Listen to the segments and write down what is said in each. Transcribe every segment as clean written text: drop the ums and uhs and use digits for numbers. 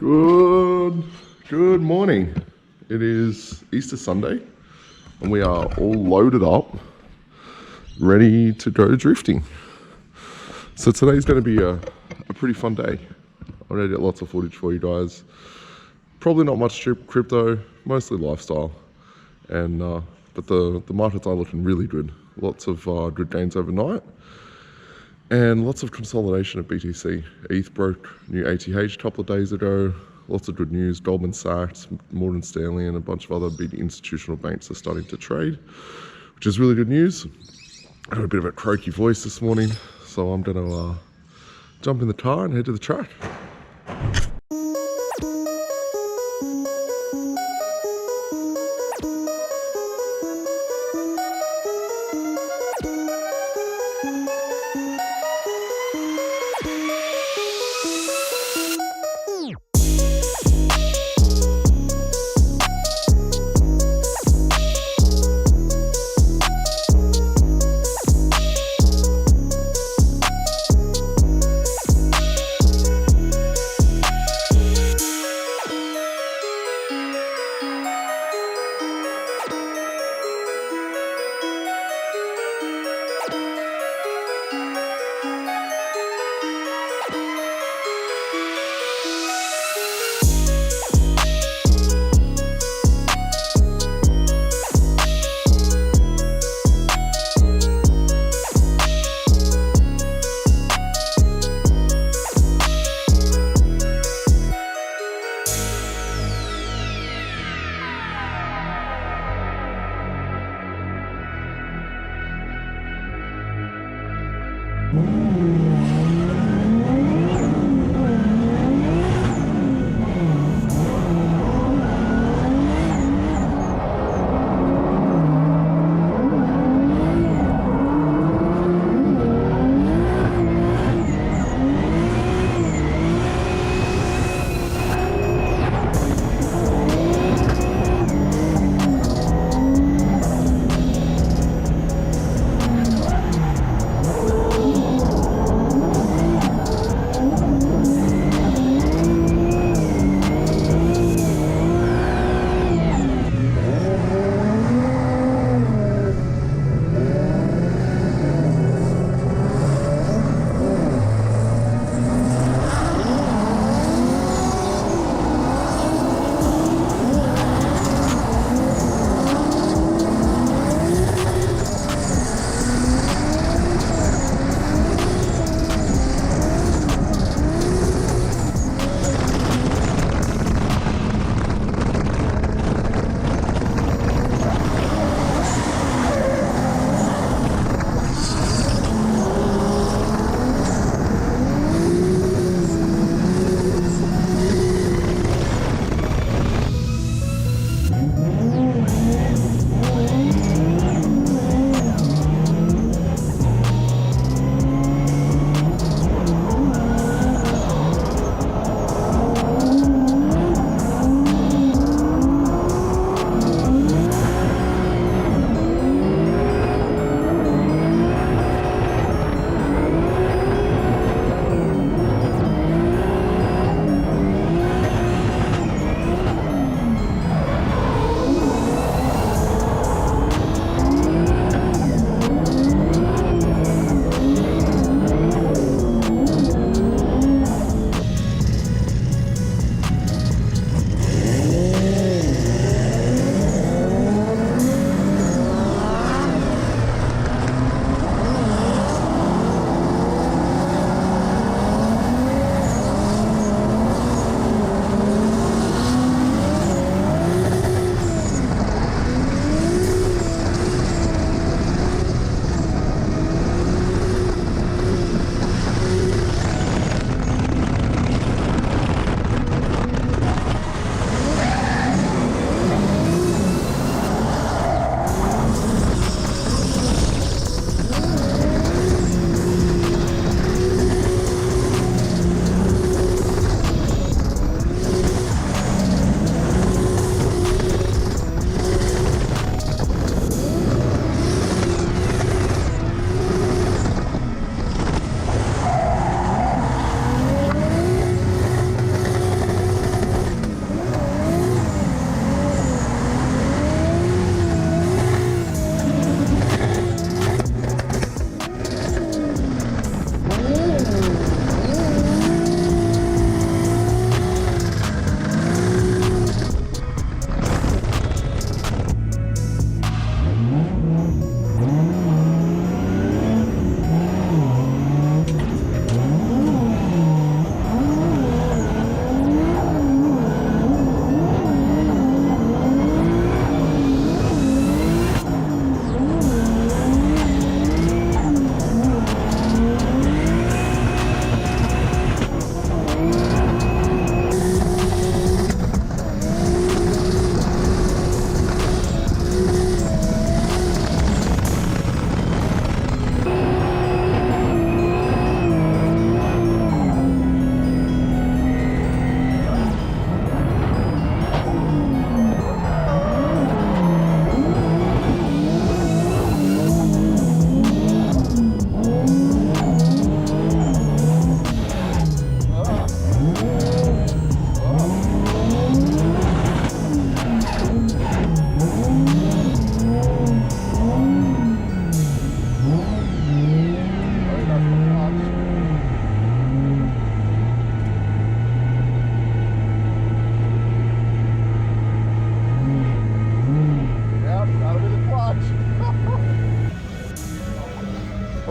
Good morning. It is Easter Sunday and we are all loaded up, ready to go drifting. So today's going to be a pretty fun day. I'm going to get lots of footage for you guys. Probably not much crypto, mostly lifestyle. And but the markets are looking really good. Lots of good gains overnight. And lots of consolidation of BTC. ETH broke new ATH a couple of days ago. Lots of good news. Goldman Sachs, Morgan Stanley, and a bunch of other big institutional banks are starting to trade, which is really good news. I got a bit of a croaky voice this morning, so I'm going to jump in the car and head to the track.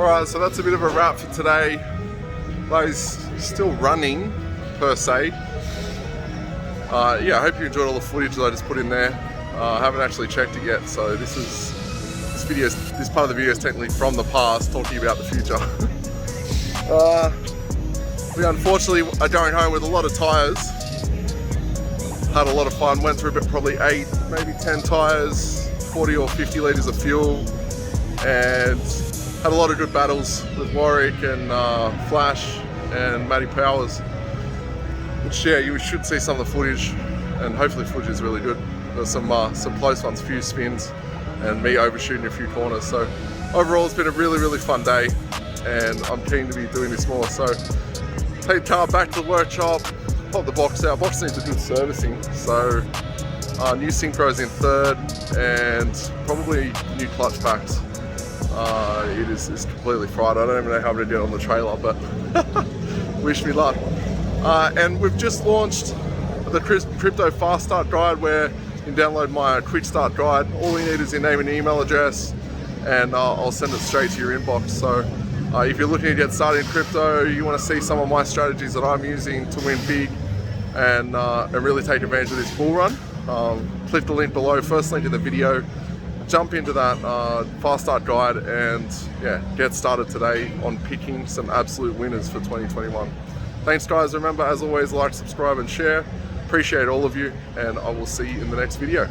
Alright, so that's a bit of a wrap for today. Those still running, per se. Yeah, I hope you enjoyed all the footage that I just put in there. I haven't actually checked it yet, so this part of the video is technically from the past, talking about the future. We unfortunately are going home with a lot of tyres. Had a lot of fun, went through probably 8, maybe 10 tyres, 40 or 50 litres of fuel, and had a lot of good battles with Warwick and Flash and Matty Powers. Which, yeah, you should see some of the footage, and hopefully the footage is really good. There's some close ones, a few spins, and me overshooting a few corners. So overall, it's been a really, really fun day, and I'm keen to be doing this more. So take the car back to the workshop, pop the box out. Box needs a good servicing. So new synchros in third, and probably new clutch packs. It's completely fried. I don't even know how I'm going to get it on the trailer, but wish me luck. And we've just launched the crypto fast start guide, where you can download my quick start guide. All you need is your name and email address, and I'll send it straight to your inbox. So if you're looking to get started in crypto, you want to see some of my strategies that I'm using to win big and really take advantage of this bull run, click the link below, first link in the video. Jump into that fast start guide and yeah, get started today on picking some absolute winners for 2021. Thanks guys, remember as always, like, subscribe and share. Appreciate all of you, and I will see you in the next video.